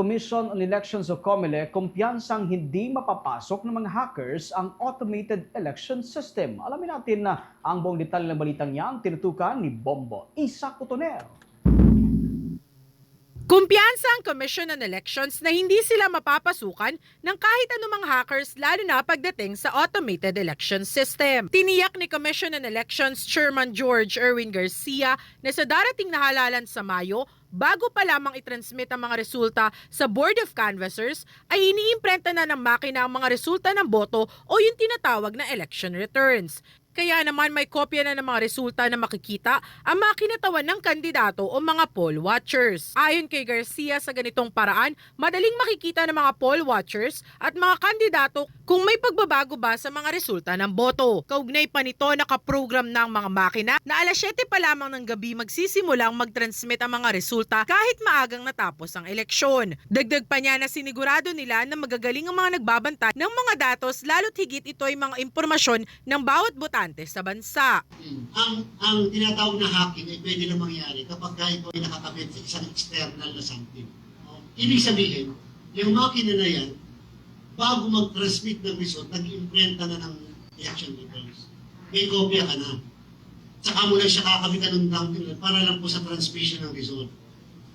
Commission on Elections o COMELEC, kumpiyansang hindi mapapasok ng mga hackers ang automated election system. Alamin natin na ang buong detalye ng balitang yan tinutukan ni Bombo Isa Cotoner. Kumpiyansa ang Commission on Elections na hindi sila mapapasukan ng kahit anumang hackers lalo na pagdating sa automated election system. Tiniyak ni Commission on Elections Chairman George Erwin Garcia na sa darating na halalan sa Mayo, bago pa lamang i-transmit ang mga resulta sa Board of Canvassers, ay iniimprenta na ng makina ang mga resulta ng boto o yung tinatawag na election returns. Kaya naman may kopya na ng mga resulta na makikita ang mga kinatawan ng kandidato o mga poll watchers. Ayon kay Garcia, sa ganitong paraan, madaling makikita ng mga poll watchers at mga kandidato kung may pagbabago ba sa mga resulta ng boto. Kaugnay pa nito, nakaprogram ng mga makina na alas 7 pa lamang ng gabi magsisimulang mag-transmit ang mga resulta kahit maagang natapos ang eleksyon. Dagdag pa niya na sinigurado nila na magagaling ang mga nagbabantay ng mga datos, lalo't higit ito ay mga impormasyon ng bawat botante sa bansa. Ang tinatawag na hacking ay pwede na mangyari kapag ito ay nakakabit sa isang external na something. Ibig sabihin, yung makina na yan, bago mag-transmit ng result, nag-imprenta na ng election results. May kopya ka na. Saka mo lang siya kakabitan ng download para lang po sa transmission ng result.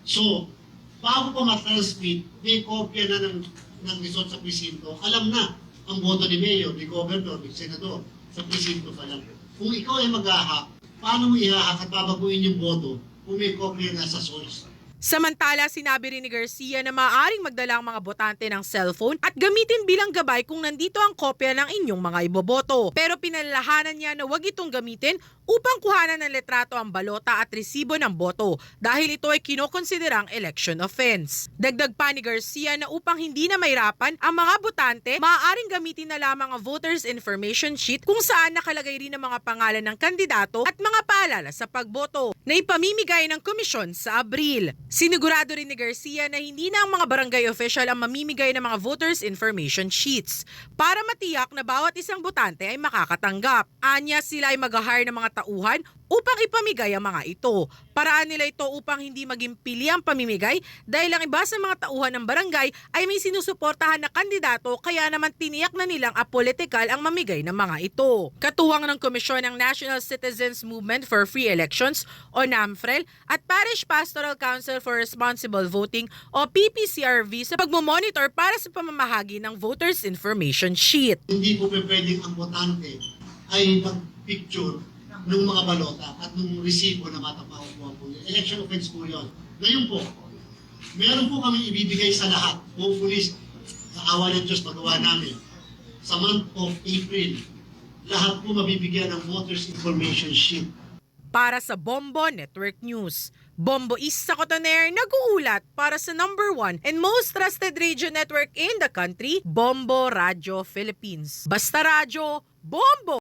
So, bago pa ma-transmit, may kopya na ng result sa presinto. Alam na ang boto ni Mayor, ni Governor, ni Senador, sa presinto pa lang. Kung ikaw ay mag-hack, paano mo i-hack at babaguhin yung boto kung may kopya na sa source? Samantala, sinabi rin ni Garcia na maaaring magdala ang mga botante ng cellphone at gamitin bilang gabay kung nandito ang kopya ng inyong mga iboboto. Pero pinalalahanan niya na huwag itong gamitin upang kuhanan ng letrato ang balota at resibo ng boto dahil ito ay kinokonsiderang election offense. Dagdag pa ni Garcia na upang hindi na mahirapan ang mga botante, maaaring gamitin na lamang ang voters information sheet kung saan nakalagay rin ang mga pangalan ng kandidato at mga paalala sa pagboto na ipamimigay ng komisyon sa Abril. Sinigurado rin ni Garcia na hindi na ang mga barangay official ang mamimigay ng mga voters information sheets para matiyak na bawat isang botante ay makakatanggap. Anya, sila ay mag-hire ng mga tauhan upang ipamigay ang mga ito. Paraan nila ito upang hindi maging pili ang pamimigay dahil ang iba sa mga tauhan ng barangay ay may sinusuportahan na kandidato, kaya naman tiniyak na nilang apolitical ang mamigay ng mga ito. Katuwang ng Komisyon ng National Citizens Movement for Free Elections o NAMFREL at Parish Pastoral Council for Responsible Voting o PPCRV sa pagmomonitor para sa pamamahagi ng voters information sheet. Hindi po pwedeng ang botante ay mag-picture ng mga balota at ng resibo na matapakuha po. Election offense po yun. Ngayon po, meron po kami ibibigay sa lahat. Hopefully, sa awa ng Diyos, magawa namin. Sa month of April, lahat po mabibigyan ng voters information sheet. Para sa Bombo Network News, Bombo Isa Cotoner, nag-uulat para sa #1 and most trusted radio network in the country, Bombo Radio Philippines. Basta Radyo, Bombo!